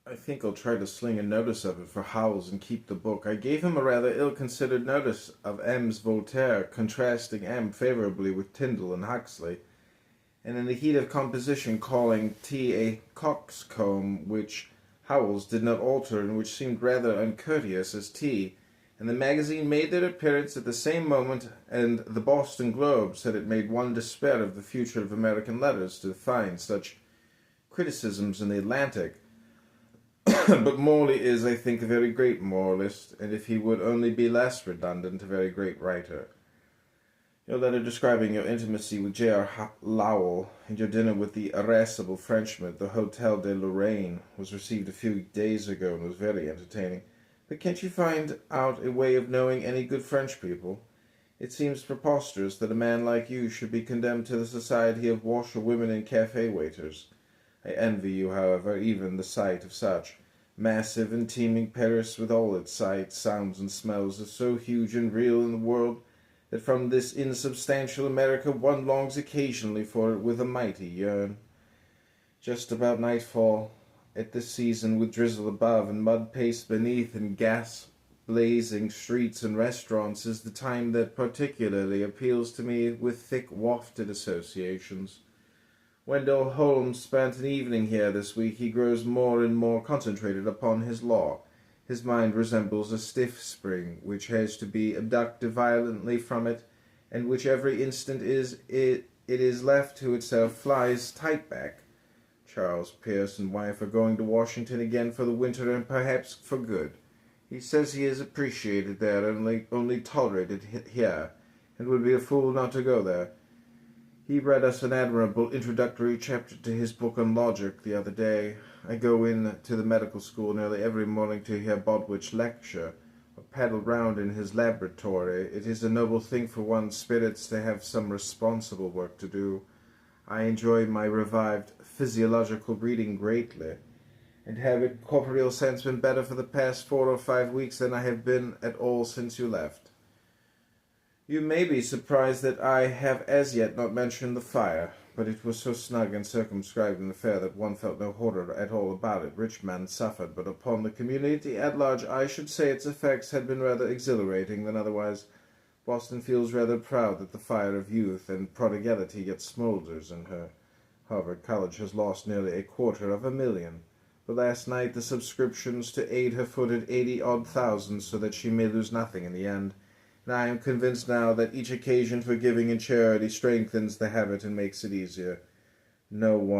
I think I'll try to sling a notice of it for Howells and keep the book. I gave him a rather ill-considered notice of M's Voltaire, contrasting M favourably with Tyndall and Huxley, and in the heat of composition calling T a coxcomb, which Howells did not alter and which seemed rather uncourteous as T, and the magazine made their appearance at the same moment, and the Boston Globe said it made one despair of the future of American letters to find such criticisms in the Atlantic. But Morley is, I think, a very great moralist, and if he would only be less redundant, a very great writer. Your letter describing your intimacy with J.R. Lowell and your dinner with the irascible Frenchman at the Hotel de Lorraine was received a few days ago and was very entertaining. But can't you find out a way of knowing any good French people? It seems preposterous that a man like you should be condemned to the society of washerwomen and cafe waiters. I envy you, however, even the sight of such. Massive and teeming Paris, with all its sights, sounds, and smells, is so huge and real in the world that from this insubstantial America one longs occasionally for it with a mighty yearn. Just about nightfall, at this season, with drizzle above and mud paste beneath and gas-blazing streets and restaurants, is the time that particularly appeals to me with thick wafted associations. Wendell Holmes spent an evening here this week. He grows more and more concentrated upon his law. His mind resembles a stiff spring, which has to be abducted violently from it, and which every instant it is left to itself flies tight back. Charles Pierce and wife are going to Washington again for the winter, and perhaps for good. He says he is appreciated there, only tolerated here, and would be a fool not to go there. He read us an admirable introductory chapter to his book on logic the other day. I go in to the medical school nearly every morning to hear Baldwich lecture, or paddle round in his laboratory. It is a noble thing for one's spirits to have some responsible work to do. I enjoy my revived physiological reading greatly, and have in corporeal sense been better for the past 4 or 5 weeks than I have been at all since you left. You may be surprised that I have as yet not mentioned the fire, but it was so snug and circumscribed an affair that one felt no horror at all about it. Richmond suffered, but upon the community at large I should say its effects had been rather exhilarating than otherwise. Boston feels rather proud that the fire of youth and prodigality yet smoulders in her. Harvard College has lost nearly $250,000, but last night the subscriptions to aid her footed 80-odd thousand, so that she may lose nothing in the end. And I am convinced now that each occasion for giving in charity strengthens the habit and makes it easier. No one